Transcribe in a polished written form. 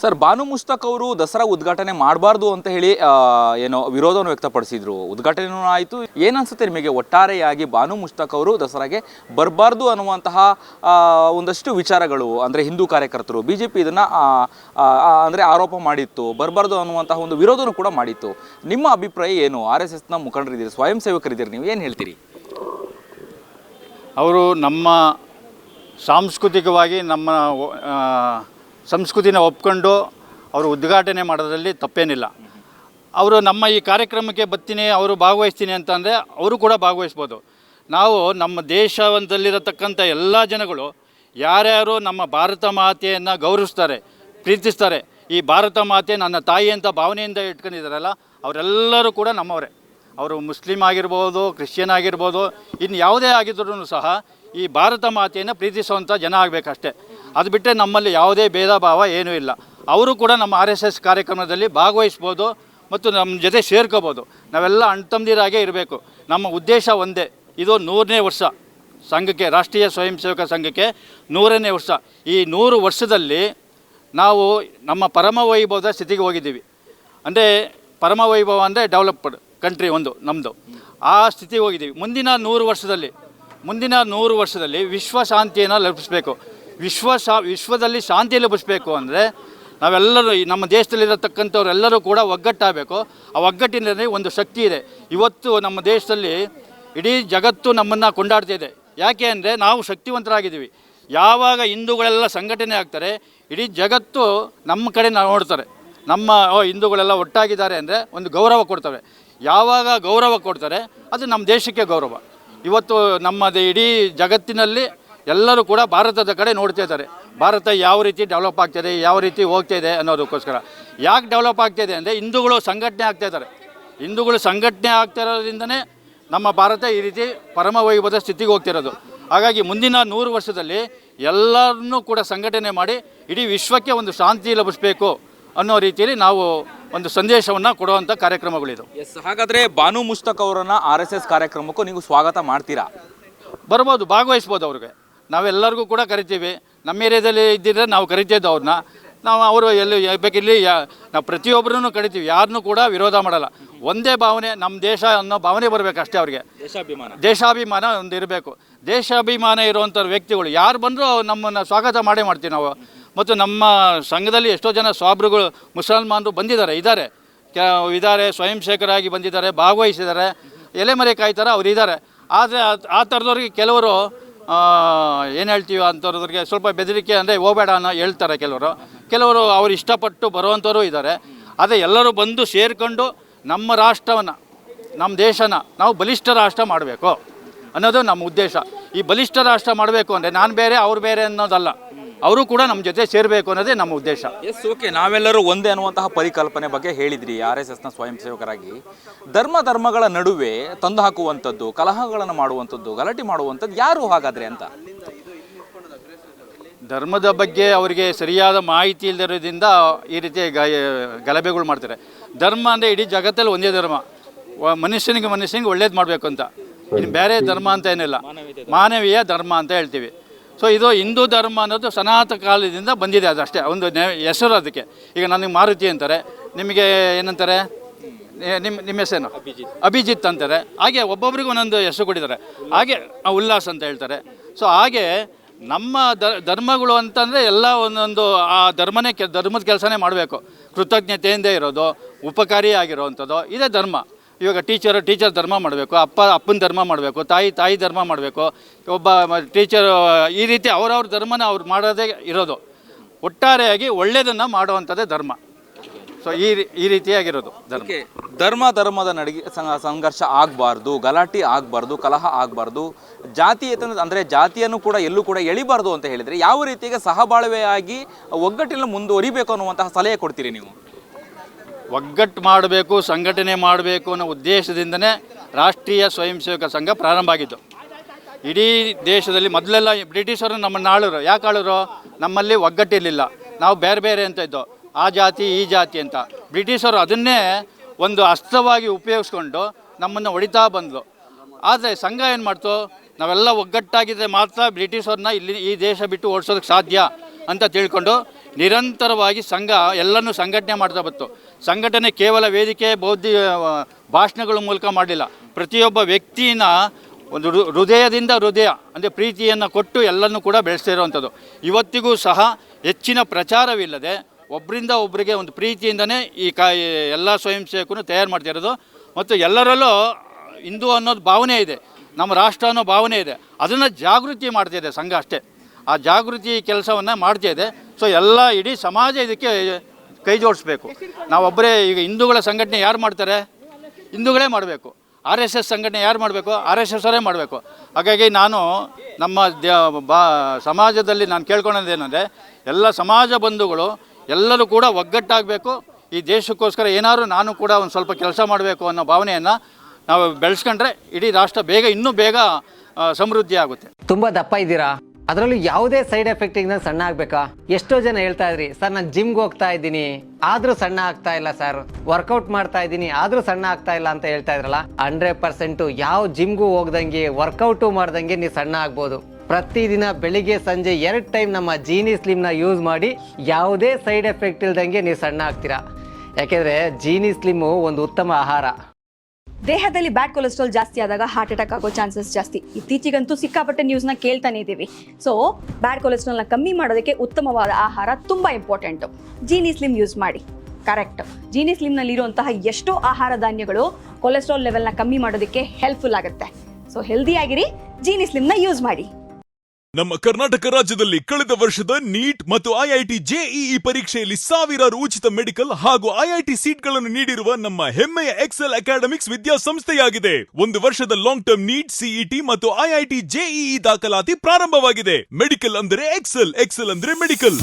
Sir, Banu Mushtaq ಅವರು ದಸರಾ ಉದ್ಘಾಟನೆ ಮಾಡಬಾರ್ದು ಅಂತ ಹೇಳಿ ಏನೋ ವಿರೋಧವನ್ನು ವ್ಯಕ್ತಪಡಿಸಿದ್ರು. ಉದ್ಘಾಟನೆಯೂ ಆಯಿತು. ಏನನ್ಸುತ್ತೆ ನಿಮಗೆ ಒಟ್ಟಾರೆಯಾಗಿ ಬಾನು ಮುಸ್ತಕ್ ಅವರು ದಸರಾಗೆ ಬರಬಾರ್ದು ಅನ್ನುವಂತಹ ಒಂದಷ್ಟು ವಿಚಾರಗಳು, ಅಂದರೆ ಹಿಂದೂ ಕಾರ್ಯಕರ್ತರು BJP ಇದನ್ನು ಅಂದರೆ ಆರೋಪ ಮಾಡಿತ್ತು, ಬರಬಾರ್ದು ಅನ್ನುವಂತಹ ಒಂದು ವಿರೋಧನೂ ಕೂಡ ಮಾಡಿತ್ತು. ನಿಮ್ಮ ಅಭಿಪ್ರಾಯ ಏನು? RSSನ ಮುಖಂಡರಿದ್ದೀರಿ, ಸ್ವಯಂ ಸೇವಕರಿದ್ದೀರಿ, ನೀವು ಏನು ಹೇಳ್ತೀರಿ? ಅವರು ನಮ್ಮ ಸಾಂಸ್ಕೃತಿಕವಾಗಿ ನಮ್ಮ ಸಂಸ್ಕೃತಿನ ಒಪ್ಕೊಂಡು ಅವರು ಉದ್ಘಾಟನೆ ಮಾಡೋದ್ರಲ್ಲಿ ತಪ್ಪೇನಿಲ್ಲ. ಅವರು ನಮ್ಮ ಈ ಕಾರ್ಯಕ್ರಮಕ್ಕೆ ಬರ್ತೀನಿ, ಅವರು ಭಾಗವಹಿಸ್ತೀನಿ ಅಂತಂದರೆ ಅವರು ಕೂಡ ಭಾಗವಹಿಸ್ಬೋದು. ನಾವು ನಮ್ಮ ದೇಶದಲ್ಲಿರತಕ್ಕಂಥ ಎಲ್ಲ ಜನಗಳು ಯಾರ್ಯಾರು ನಮ್ಮ ಭಾರತ ಮಾತೆಯನ್ನು ಗೌರವಿಸ್ತಾರೆ, ಪ್ರೀತಿಸ್ತಾರೆ, ಈ ಭಾರತ ಮಾತೆ ನನ್ನ ತಾಯಿ ಅಂತ ಭಾವನೆಯಿಂದ ಇಟ್ಕೊಂಡಿದ್ದಾರಲ್ಲ, ಅವರೆಲ್ಲರೂ ಕೂಡ ನಮ್ಮವರೇ. ಅವರು ಮುಸ್ಲಿಮ್ ಆಗಿರ್ಬೋದು, ಕ್ರಿಶ್ಚಿಯನ್ ಆಗಿರ್ಬೋದು, ಇನ್ನು ಯಾವುದೇ ಆಗಿದ್ರೂ ಸಹ ಈ ಭಾರತ ಮಾತೆಯನ್ನು ಪ್ರೀತಿಸುವಂಥ ಜನ ಆಗಬೇಕಷ್ಟೇ. ಅದು ಬಿಟ್ಟರೆ ನಮ್ಮಲ್ಲಿ ಯಾವುದೇ ಭೇದ ಭಾವ ಏನೂ ಇಲ್ಲ. ಅವರು ಕೂಡ ನಮ್ಮ RSS ಕಾರ್ಯಕ್ರಮದಲ್ಲಿ ಭಾಗವಹಿಸ್ಬೋದು ಮತ್ತು ನಮ್ಮ ಜೊತೆ ಸೇರ್ಕೋಬೋದು. ನಾವೆಲ್ಲ ಅಣ್ತಂದಿರಾಗೇ ಇರಬೇಕು. ನಮ್ಮ ಉದ್ದೇಶ ಒಂದೇ. ಇದು 100ನೇ ವರ್ಷ ಸಂಘಕ್ಕೆ, ರಾಷ್ಟ್ರೀಯ ಸ್ವಯಂ ಸೇವಕ ಸಂಘಕ್ಕೆ 100ನೇ ವರ್ಷ. ಈ 100 ವರ್ಷದಲ್ಲಿ ನಾವು ನಮ್ಮ ಪರಮ ವೈಭವದ ಸ್ಥಿತಿಗೆ ಹೋಗಿದ್ದೀವಿ. ಅಂದರೆ ಪರಮ ವೈಭವ ಅಂದರೆ ಡೆವಲಪ್ಡ್ ಕಂಟ್ರಿ ಒಂದು ನಮ್ಮದು, ಆ ಸ್ಥಿತಿಗೆ ಹೋಗಿದ್ದೀವಿ. ಮುಂದಿನ 100 ವರ್ಷದಲ್ಲಿ ವಿಶ್ವ ಶಾಂತಿಯನ್ನು ಲಭಿಸಬೇಕು. ವಿಶ್ವದಲ್ಲಿ ಶಾಂತಿ ಲಭಿಸಬೇಕು ಅಂದರೆ ನಾವೆಲ್ಲರೂ, ನಮ್ಮ ದೇಶದಲ್ಲಿರತಕ್ಕಂಥವರೆಲ್ಲರೂ ಕೂಡ ಒಗ್ಗಟ್ಟಾಗಬೇಕು. ಆ ಒಗ್ಗಟ್ಟಿನಲ್ಲಿ ಒಂದು ಶಕ್ತಿ ಇದೆ. ಇವತ್ತು ನಮ್ಮ ದೇಶದಲ್ಲಿ ಇಡೀ ಜಗತ್ತು ನಮ್ಮನ್ನು ಕೊಂಡಾಡ್ತಿದೆ. ಯಾಕೆ ಅಂದರೆ ನಾವು ಶಕ್ತಿವಂತರಾಗಿದ್ದೀವಿ. ಯಾವಾಗ ಹಿಂದೂಗಳೆಲ್ಲ ಸಂಘಟನೆ ಆಗ್ತಾರೆ, ಇಡೀ ಜಗತ್ತು ನಮ್ಮ ಕಡೆ ನೋಡ್ತಾರೆ. ನಮ್ಮ ಹಿಂದೂಗಳೆಲ್ಲ ಒಟ್ಟಾಗಿದ್ದಾರೆ ಅಂದರೆ ಒಂದು ಗೌರವ ಕೊಡ್ತವೆ. ಯಾವಾಗ ಗೌರವ ಕೊಡ್ತಾರೆ ಅದು ನಮ್ಮ ದೇಶಕ್ಕೆ ಗೌರವ. ಇವತ್ತು ನಮ್ಮದು ಇಡೀ ಜಗತ್ತಿನಲ್ಲಿ ಎಲ್ಲರೂ ಕೂಡ ಭಾರತದ ಕಡೆ ನೋಡ್ತಾ ಇದ್ದಾರೆ. ಭಾರತ ಯಾವ ರೀತಿ ಡೆವಲಪ್ ಆಗ್ತಾಯಿದೆ, ಯಾವ ರೀತಿ ಹೋಗ್ತಾಯಿದೆ ಅನ್ನೋದಕ್ಕೋಸ್ಕರ. ಯಾಕೆ ಡೆವಲಪ್ ಆಗ್ತಾಯಿದೆ ಅಂದರೆ ಹಿಂದೂಗಳು ಸಂಘಟನೆ ಆಗ್ತಾಯಿದ್ದಾರೆ. ಹಿಂದೂಗಳು ಸಂಘಟನೆ ಆಗ್ತಾ ಇರೋದ್ರಿಂದನೇ ನಮ್ಮ ಭಾರತ ಈ ರೀತಿ ಪರಮ ವೈಭವದ ಸ್ಥಿತಿಗೆ ಹೋಗ್ತಿರೋದು. ಹಾಗಾಗಿ ಮುಂದಿನ 100 ವರ್ಷದಲ್ಲಿ ಎಲ್ಲರನ್ನೂ ಕೂಡ ಸಂಘಟನೆ ಮಾಡಿ ಇಡೀ ವಿಶ್ವಕ್ಕೆ ಒಂದು ಶಾಂತಿ ಲಭಿಸಬೇಕು ಅನ್ನೋ ರೀತಿಯಲ್ಲಿ ನಾವು ಒಂದು ಸಂದೇಶವನ್ನು ಕೊಡುವಂಥ ಕಾರ್ಯಕ್ರಮಗಳಿದು. ಹಾಗಾದರೆ ಬಾನು ಮುಸ್ತಕ್ ಅವರನ್ನು RSS ಕಾರ್ಯಕ್ರಮಕ್ಕೂ ನೀವು ಸ್ವಾಗತ ಮಾಡ್ತೀರಾ? ಬರ್ಬೋದು, ಭಾಗವಹಿಸ್ಬೋದು. ಅವ್ರಿಗೆ ನಾವೆಲ್ಲರಿಗೂ ಕೂಡ ಕರಿತೀವಿ. ನಮ್ಮ ಏರಿಯಾದಲ್ಲಿ ಇದ್ದಿದ್ರೆ ನಾವು ಕರಿತಿದ್ದು ಅವ್ರನ್ನ. ನಾವು ಅವರು ಎಲ್ಲಿ ಬೇಕಿಲ್ಲಿ ನಾವು ಪ್ರತಿಯೊಬ್ಬರನ್ನು ಕರಿತೀವಿ, ಯಾರನ್ನೂ ಕೂಡ ವಿರೋಧ ಮಾಡಲ್ಲ. ಒಂದೇ ಭಾವನೆ, ನಮ್ಮ ದೇಶ ಅನ್ನೋ ಭಾವನೆ ಬರಬೇಕಷ್ಟೇ. ಅವ್ರಿಗೆ ದೇಶಾಭಿಮಾನ ಒಂದು ಇರಬೇಕು. ದೇಶಾಭಿಮಾನ ಇರುವಂಥ ವ್ಯಕ್ತಿಗಳು ಯಾರು ಬಂದರೂ ನಮ್ಮನ್ನು ಸ್ವಾಗತ ಮಾಡೇ ಮಾಡ್ತೀವಿ ನಾವು. ಮತ್ತು ನಮ್ಮ ಸಂಘದಲ್ಲಿ ಎಷ್ಟೋ ಜನ ಸ್ವಾಬ್ರುಗಳು ಮುಸಲ್ಮಾನರು ಇದ್ದಾರೆ, ಸ್ವಯಂ ಸೇವಕರಾಗಿ ಬಂದಿದ್ದಾರೆ, ಭಾಗವಹಿಸಿದ್ದಾರೆ, ಎಲೆಮರೆ ಕಾಯ್ತಾರೆ, ಅವ್ರು ಇದ್ದಾರೆ. ಆದರೆ ಆ ಥರದವ್ರಿಗೆ ಕೆಲವರು ಏನು ಹೇಳ್ತೀವಿ ಅಂಥವ್ರಿಗೆ ಸ್ವಲ್ಪ ಬೆದರಿಕೆ, ಅಂದರೆ ಹೋಗಬೇಡ ಅನ್ನೋ ಹೇಳ್ತಾರೆ ಕೆಲವರು ಅವ್ರು ಇಷ್ಟಪಟ್ಟು ಬರುವಂಥವ್ರು ಇದ್ದಾರೆ. ಆದರೆ ಎಲ್ಲರೂ ಬಂದು ಸೇರಿಕೊಂಡು ನಮ್ಮ ರಾಷ್ಟ್ರವನ್ನು, ನಮ್ಮ ದೇಶನ ನಾವು ಬಲಿಷ್ಠ ರಾಷ್ಟ್ರ ಮಾಡಬೇಕು ಅನ್ನೋದು ನಮ್ಮ ಉದ್ದೇಶ. ಈ ಬಲಿಷ್ಠ ರಾಷ್ಟ್ರ ಮಾಡಬೇಕು ಅಂದರೆ ನಾನು ಬೇರೆ ಅವ್ರು ಬೇರೆ ಅನ್ನೋದಲ್ಲ, ಅವರು ಕೂಡ ನಮ್ಮ ಜೊತೆ ಸೇರಬೇಕು ಅನ್ನೋದೇ ನಮ್ಮ ಉದ್ದೇಶ. ಓಕೆ, ನಾವೆಲ್ಲರೂ ಒಂದೇ ಅನ್ನುವಂತಹ ಪರಿಕಲ್ಪನೆ ಬಗ್ಗೆ ಹೇಳಿದ್ರಿ. RSSನ ಸ್ವಯಂ ಸೇವಕರಾಗಿ ಧರ್ಮಗಳ ನಡುವೆ ತಂದು ಹಾಕುವಂಥದ್ದು, ಕಲಹಗಳನ್ನು ಮಾಡುವಂಥದ್ದು, ಗಲಾಟೆ ಮಾಡುವಂಥದ್ದು ಯಾರು ಹಾಗಾದರೆ ಅಂತ? ಧರ್ಮದ ಬಗ್ಗೆ ಅವರಿಗೆ ಸರಿಯಾದ ಮಾಹಿತಿ ಇಲ್ಲದಿರೋದ್ರಿಂದ ಈ ರೀತಿ ಗಲಭೆಗಳು ಮಾಡ್ತಾರೆ. ಧರ್ಮ ಅಂದರೆ ಇಡೀ ಜಗತ್ತಲ್ಲಿ ಒಂದೇ ಧರ್ಮ, ಮನುಷ್ಯನಿಗೆ ಒಳ್ಳೇದು ಮಾಡಬೇಕು ಅಂತ. ಇನ್ನು ಬೇರೆ ಧರ್ಮ ಅಂತ ಏನಿಲ್ಲ, ಮಾನವೀಯ ಧರ್ಮ ಅಂತ ಹೇಳ್ತೀವಿ. ಸೊ ಇದು ಹಿಂದೂ ಧರ್ಮ ಅನ್ನೋದು ಸನಾತನ ಕಾಲದಿಂದ ಬಂದಿದೆ. ಅದಷ್ಟೇ ಒಂದು ಹೆಸರು ಅದಕ್ಕೆ. ಈಗ ನನಗೆ ಮಾರುತಿ ಅಂತಾರೆ, ನಿಮಗೆ ಏನಂತಾರೆ, ನಿಮ್ಮ ಹೆಸರೇನು? ಅಭಿಜಿತ್ ಅಂತಾರೆ. ಹಾಗೆ ಒಬ್ಬೊಬ್ರಿಗೆ ಒಂದೊಂದು ಹೆಸರು ಕೊಟ್ಟಿದ್ದಾರೆ. ಹಾಗೆ ಉಲ್ಲಾಸ್ ಅಂತ ಹೇಳ್ತಾರೆ. ಸೊ ಹಾಗೆ ನಮ್ಮ ಧರ್ಮಗಳು ಅಂತಂದರೆ ಎಲ್ಲ ಒಂದೊಂದು ಆ ಧರ್ಮದ ಕೆಲಸನೇ ಮಾಡಬೇಕು. ಕೃತಜ್ಞತೆಯಿಂದ ಇರೋದು, ಉಪಕಾರಿ ಆಗಿರೋವಂಥದ್ದು ಇದೇ ಧರ್ಮ. ಇವಾಗ ಟೀಚರ್ ಧರ್ಮ ಮಾಡಬೇಕು, ಅಪ್ಪನ ಧರ್ಮ ಮಾಡಬೇಕು, ತಾಯಿ ಧರ್ಮ ಮಾಡಬೇಕು, ಒಬ್ಬ ಟೀಚರ್ ಈ ರೀತಿ ಅವ್ರವ್ರ ಧರ್ಮನ ಅವ್ರು ಮಾಡೋದೇ ಇರೋದು. ಒಟ್ಟಾರೆಯಾಗಿ ಒಳ್ಳೆಯದನ್ನು ಮಾಡುವಂಥದ್ದೇ ಧರ್ಮ. ಸೊ ಈ ರೀತಿಯಾಗಿರೋದು ಧರ್ಮದ ನಡುವೆ ಸಂಘರ್ಷ ಆಗಬಾರ್ದು, ಗಲಾಟೆ ಆಗಬಾರ್ದು, ಕಲಹ ಆಗಬಾರ್ದು, ಅಂದರೆ ಜಾತಿಯನ್ನು ಕೂಡ ಎಲ್ಲೂ ಕೂಡ ಎಳಿಬಾರ್ದು ಅಂತ ಹೇಳಿದರೆ ಯಾವ ರೀತಿಗೆ ಸಹಬಾಳ್ವೆಯಾಗಿ ಒಗ್ಗಟ್ಟಿನ ಮುಂದುವರಿಬೇಕು ಅನ್ನುವಂತಹ ಸಲಹೆ ಕೊಡ್ತೀರಿ ನೀವು? ಒಗ್ಗಟ್ಟು ಮಾಡಬೇಕು, ಸಂಘಟನೆ ಮಾಡಬೇಕು ಅನ್ನೋ ಉದ್ದೇಶದಿಂದನೇ ರಾಷ್ಟ್ರೀಯ ಸ್ವಯಂ ಸೇವಕ ಸಂಘ ಪ್ರಾರಂಭ ಆಗಿದ್ದು. ಇಡೀ ದೇಶದಲ್ಲಿ ಮೊದಲೆಲ್ಲ ಬ್ರಿಟಿಷರು ನಮ್ಮನ್ನು ಆಳೋರು. ಯಾಕೆ ಆಳೋರು? ನಮ್ಮಲ್ಲಿ ಒಗ್ಗಟ್ಟಿರಲಿಲ್ಲ, ನಾವು ಬೇರೆ ಬೇರೆ ಅಂತ ಇದ್ದೋ, ಆ ಜಾತಿ ಈ ಜಾತಿ ಅಂತ. ಬ್ರಿಟಿಷರು ಅದನ್ನೇ ಒಂದು ಅಸ್ತ್ರವಾಗಿ ಉಪಯೋಗಿಸ್ಕೊಂಡು ನಮ್ಮನ್ನು ಹೊಡಿತಾ ಬಂದರು. ಆದರೆ ಸಂಘ ಏನು ಮಾಡ್ತು, ನಾವೆಲ್ಲ ಒಗ್ಗಟ್ಟಾಗಿದ್ದರೆ ಮಾತ್ರ ಬ್ರಿಟಿಷರನ್ನ ಈ ದೇಶ ಬಿಟ್ಟು ಓಡಿಸೋದಕ್ಕೆ ಸಾಧ್ಯ ಅಂತ ತಿಳ್ಕೊಂಡು ನಿರಂತರವಾಗಿ ಸಂಘ ಎಲ್ಲನೂ ಸಂಘಟನೆ ಮಾಡ್ತಾ ಬಂತು. ಸಂಘಟನೆ ಕೇವಲ ವೇದಿಕೆ ಭಾಷಣಗಳ ಮೂಲಕ ಮಾಡಲಿಲ್ಲ. ಪ್ರತಿಯೊಬ್ಬ ವ್ಯಕ್ತಿನ ಒಂದು ಹೃದಯದಿಂದ ಹೃದಯ ಅಂದರೆ ಪ್ರೀತಿಯನ್ನು ಕೊಟ್ಟು ಎಲ್ಲನೂ ಕೂಡ ಬೆಳೆಸ್ತಿರೋವಂಥದ್ದು. ಇವತ್ತಿಗೂ ಸಹ ಹೆಚ್ಚಿನ ಪ್ರಚಾರವಿಲ್ಲದೆ ಒಬ್ಬರಿಂದ ಒಬ್ಬರಿಗೆ ಒಂದು ಪ್ರೀತಿಯಿಂದನೇ ಈ ಎಲ್ಲ ಸ್ವಯಂ ಸೇವಕರು ತಯಾರು ಮಾಡ್ತಿರೋದು. ಮತ್ತು ಎಲ್ಲರಲ್ಲೂ ಹಿಂದೂ ಅನ್ನೋದು ಭಾವನೆ ಇದೆ, ನಮ್ಮ ರಾಷ್ಟ್ರ ಅನ್ನೋ ಭಾವನೆ ಇದೆ, ಅದನ್ನು ಜಾಗೃತಿ ಮಾಡ್ತಿದೆ ಸಂಘ ಅಷ್ಟೇ. ಆ ಜಾಗೃತಿ ಕೆಲಸವನ್ನು ಮಾಡ್ತಿದೆ. ಸೊ ಎಲ್ಲ ಇಡೀ ಸಮಾಜ ಇದಕ್ಕೆ ಕೈ ಜೋಡಿಸ್ಬೇಕು. ನಾವೊಬ್ಬರೇ ಈಗ ಹಿಂದೂಗಳ ಸಂಘಟನೆ ಯಾರು ಮಾಡ್ತಾರೆ? ಹಿಂದೂಗಳೇ ಮಾಡಬೇಕು. RSS ಸಂಘಟನೆ ಯಾರು ಮಾಡಬೇಕು? RSS ಅವರೇ ಮಾಡಬೇಕು. ಹಾಗಾಗಿ ನಾನು ನಮ್ಮ ಸಮಾಜದಲ್ಲಿ ನಾನು ಕೇಳ್ಕೊಳ್ಳೋದೇನೆಂದರೆ ಎಲ್ಲ ಸಮಾಜ ಬಂಧುಗಳು ಎಲ್ಲರೂ ಕೂಡ ಒಗ್ಗಟ್ಟಾಗಬೇಕು. ಈ ದೇಶಕ್ಕೋಸ್ಕರ ಏನಾದರೂ ನಾನು ಕೂಡ ಒಂದು ಸ್ವಲ್ಪ ಕೆಲಸ ಮಾಡಬೇಕು ಅನ್ನೋ ಭಾವನೆಯನ್ನು ನಾವು ಬೆಳೆಸ್ಕೊಂಡ್ರೆ ಇಡೀ ರಾಷ್ಟ್ರ ಇನ್ನೂ ಬೇಗ ಸಮೃದ್ಧಿ ಆಗುತ್ತೆ. ತುಂಬ ದಪ್ಪ ಇದ್ದೀರಾ, ಅದರಲ್ಲೂ ಯಾವುದೇ ಸೈಡ್ ಎಫೆಕ್ಟ್ ಇಂದ ಸಣ್ಣ ಆಗ್ಬೇಕಾ? ಎಷ್ಟೋ ಜನ ಹೇಳ್ತಾ ಇದ್ರಿ, ಸರ್ ನಾನು ಜಿಮ್ಗೆ ಹೋಗ್ತಾ ಇದ್ದೀನಿ ಆದ್ರೂ ಸಣ್ಣ ಆಗ್ತಾ ಇಲ್ಲ ಸರ್, ವರ್ಕೌಟ್ ಮಾಡ್ತಾ ಇದ್ದೀನಿ ಆದ್ರೂ ಸಣ್ಣ ಆಗ್ತಾ ಇಲ್ಲ ಅಂತ ಹೇಳ್ತಾ ಇದ್ರಲ್ಲ. 100% ಯಾವ ಜಿಮ್ಗೂ ಹೋಗ್ದಂಗೆ ವರ್ಕೌಟು ಮಾಡ್ದಂಗೆ ನೀವು ಸಣ್ಣ ಆಗ್ಬೋದು. ಪ್ರತಿದಿನ ಬೆಳಿಗ್ಗೆ ಸಂಜೆ 2 ಟೈಮ್ ನಮ್ಮ ಜೀನಿ ಸ್ಲಿಮ್ನ ಯೂಸ್ ಮಾಡಿ ಯಾವುದೇ ಸೈಡ್ ಎಫೆಕ್ಟ್ ಇಲ್ದಂಗೆ ನೀವು ಸಣ್ಣ ಆಗ್ತೀರಾ. ಯಾಕೆಂದ್ರೆ ಜೀನಿ ಸ್ಲಿಮ್ಮು ಒಂದು ಉತ್ತಮ ಆಹಾರ. ದೇಹದಲ್ಲಿ ಬ್ಯಾಡ್ ಕೊಲೆಸ್ಟ್ರಾಲ್ ಜಾಸ್ತಿ ಆದಾಗ ಹಾರ್ಟ್ ಅಟ್ಯಾಕ್ ಆಗೋ ಚಾನ್ಸಸ್ ಜಾಸ್ತಿ. ಇತ್ತೀಚೆಗಂತೂ ಸಿಕ್ಕಾಪಟ್ಟೆ ನ್ಯೂಸ್ನ ಕೇಳ್ತಾನೆ ಇದ್ದೀವಿ. ಸೊ ಬ್ಯಾಡ್ ಕೊಲೆಸ್ಟ್ರಾಲ್ನ ಕಮ್ಮಿ ಮಾಡೋದಕ್ಕೆ ಉತ್ತಮವಾದ ಆಹಾರ ತುಂಬ ಇಂಪಾರ್ಟೆಂಟು. ಜೀನಿ ಸ್ಲಿಮ್ ಯೂಸ್ ಮಾಡಿ. ಕರೆಕ್ಟ್, ಜೀನಿ ಸ್ಲಿಮ್ನಲ್ಲಿರುವಂತಹ ಎಷ್ಟೋ ಆಹಾರ ಧಾನ್ಯಗಳು ಕೊಲೆಸ್ಟ್ರಾಲ್ ಲೆವೆಲ್ನ ಕಮ್ಮಿ ಮಾಡೋದಕ್ಕೆ ಹೆಲ್ಪ್ಫುಲ್ ಆಗುತ್ತೆ. ಸೊ ಹೆಲ್ದಿಯಾಗಿರಿ, ಜೀನಿ ಸ್ಲಿಮ್ನ ಯೂಸ್ ಮಾಡಿ. ನಮ್ಮ ಕರ್ನಾಟಕ ರಾಜ್ಯದಲ್ಲಿ ಕಳೆದ ವರ್ಷದ ನೀಟ್ ಮತ್ತು IIT JEE ಪರೀಕ್ಷೆಯಲ್ಲಿ ಸಾವಿರಾರು ಉಚಿತ ಮೆಡಿಕಲ್ ಹಾಗೂ IIT ಸೀಟ್ಗಳನ್ನು ನೀಡಿರುವ ನಮ್ಮ ಹೆಮ್ಮೆಯ ಎಕ್ಸೆಲ್ ಅಕಾಡೆಮಿಕ್ಸ್ ವಿದ್ಯಾಸಂಸ್ಥೆಯಾಗಿದೆ. 1 ವರ್ಷದ ಲಾಂಗ್ ಟರ್ಮ್ ನೀಟ್, CET ಮತ್ತು IIT JEE ದಾಖಲಾತಿ ಪ್ರಾರಂಭವಾಗಿದೆ. ಮೆಡಿಕಲ್ ಅಂದರೆ ಎಕ್ಸೆಲ್, ಎಕ್ಸೆಲ್ ಅಂದರೆ ಮೆಡಿಕಲ್.